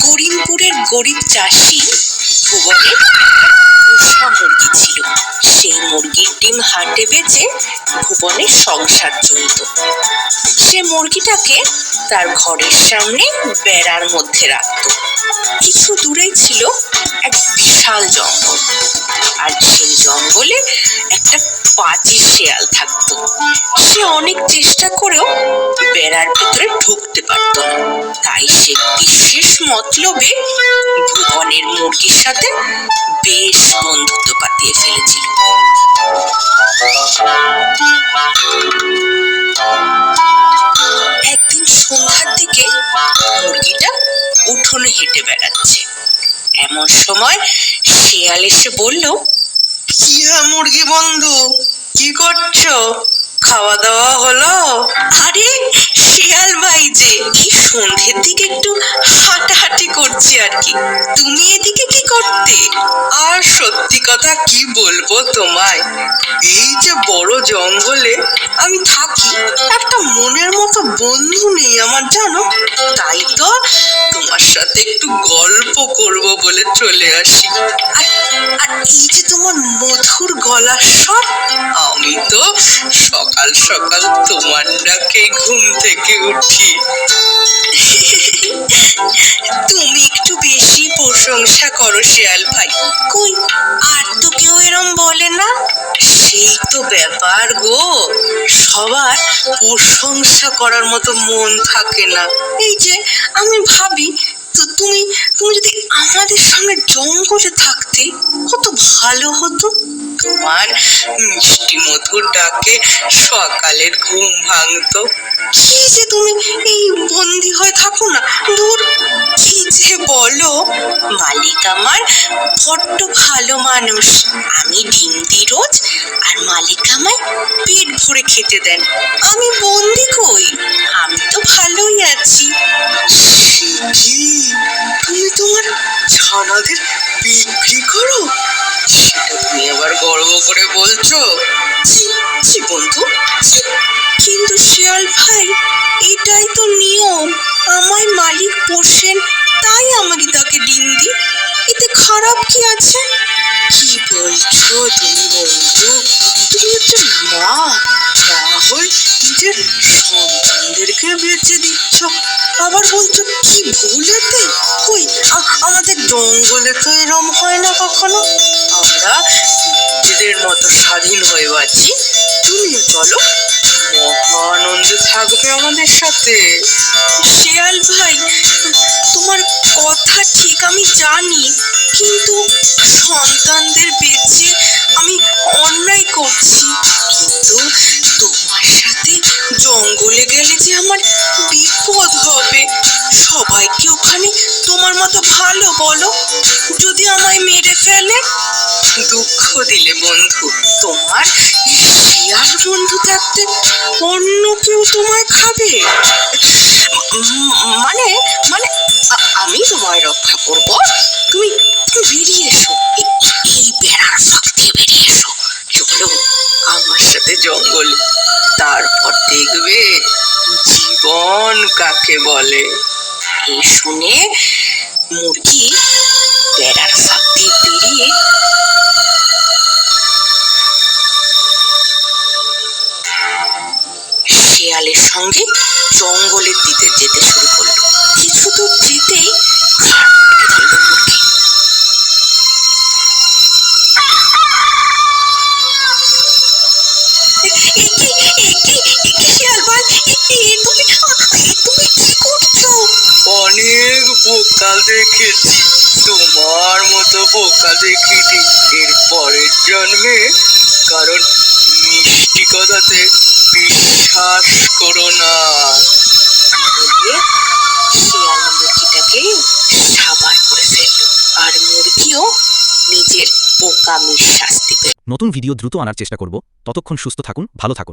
করিমপুরের গরিব চাষি ভুবনের পোষা মুরগি ছিল। সেই মুরগির ডিম হাটে বেচে ভুবনের সংসার চলত। সে মুরগিটাকে তার ঘরের সামনে বেড়ার মধ্যে রাখত। কিছু দূরেই ছিল এক বিশাল জঙ্গল, আর সেই জঙ্গলে একটা পাজি শেয়াল থাকতো। সে অনেক চেষ্টা করেও বেড়ার ভিতরে ঢুকতে পারত না। তাই সে বিশেষ মতলবে ভুবনের মুরগির সাথে বেশ বন্ধুত্ব পাতিয়ে ফেলেছিল। একদিন সন্ধ্যার দিকে মুরগিটা উঠোনে হেঁটে বেড়াচ্ছে। এমন সময় শেয়াল এসে বলল, কি মুরগি বন্ধু, কি করছো? খাওয়া দাওয়া হলো? আরে শেয়াল ভাই যে, এই সন্ধ্যের দিকে একটু হাঁটাহাঁটি করছি আর কি। তুমি এদিকে কি করতে? আর সত্যি কথা কি বলবো তোমায়, এই যে বড় জঙ্গলে আমি থাকি, একটা মনের মতো বন্ধু নেই আমার, জানো। তাই তো তোমার সাথে একটু গল্প করব বলে চলে আসি। আর এই যে তোমার মধুর গলার স্বর, আমি তো সকাল সকাল তোমার ডাকে ঘুম থেকে উঠি। তুমি একটু বেশি প্রশংসা করো শেয়াল ভাই। কই, আর তো কেউ এরম বলে না। সেই তো ব্যাপার গো, সবার প্রশংসা করার মতো মন থাকে না। এই যে আমি ভাবি, তো তুমি যদি আমাদের সঙ্গে জঙ্গলে থাকতে কত ভালো হতো। তোমার মিষ্টি মধুর ডাকে সকালের ঘুম ভাঙতো। কি যে তুমি এই বন্দি হয়ে থাকো না, দূর। কি যে বলো, মালিক আমার বড্ড ভালো মানুষ। আমি ডিম দিই রোজ, আর মালিক আমায় পেট ভরে খেতে দেন। আমি বন্দি কই, আমি তো ভালোই আছি। তুমি তোমার ছানাদের বিক্রি করো? সেটা তুমি আবার গর্ব করে বলছো? ছি বন্ধু, কিন্তু শিয়াল ভাই, এটাই তো নিয়ম। আমায় মালিক পোষেন, তাই আমাকে তাকে ডিম দিই। এতে খারাপ কি আছে? কি বলছো তুমি বন্ধু? তুমি হচ্ছে মা, হয়ে নিজের সন্তানদেরকে বেঁচে দিচ্ছ, আবার বলছো কি ভুলেতে? কই, আমাদের জঙ্গলে তো এরম হয় না কখনো। আমরা নিজেদের মতো স্বাধীন হয়ে বাঁচি। তুমিও চলো, মহা আনন্দে থাকবে আমাদের সাথে। শিয়াল ভাই, তোমার কথা ঠিক আমি জানি, কিন্তু সন্তানদের বেঁচে আমি অন্যায় করছি। কিন্তু তোমার সাথে জঙ্গলে গেলে যে আমার বিপদ হবে। সবাই কি ওখানে তোমার মতো ভালো বলো? যদি আমায় মেরে ফেলে? দুঃখ দিলে বন্ধু, তোমার শিয়াল বন্ধু থাকতে অন্য কেউ তোমায় খাবে? মানে মানে আমি তোমায় রক্ষা করব। তুমি বেরিয়ে এসো, এই বেড়ার ফাঁক দিয়ে বেরিয়ে এসো। চলো আমার সাথে জঙ্গলে, তারপর দেখবে জীবন কাকে বলে। এই শুনে মুরগি বেড়ার ফাঁক দিয়ে বেরিয়ে শেয়ালের সঙ্গে জঙ্গলের দিকে যেতে শুরু করলো। কিছু দূর যেতেই মুরগি অনেক বোকা দেখেছি, তোমার মতো বোকা দেখিনি এর পরের জন্মে। কারণ মিষ্টি কথাতে বিশ্বাস করো না। শিয়াল মুরগিটাকে সাবার করে ফেললো, আর মুরগিও নিজের বোকামির শাস্তি পেল। নতুন ভিডিও দ্রুত আনার চেষ্টা করব, ততক্ষণ সুস্থ থাকুন, ভালো থাকুন।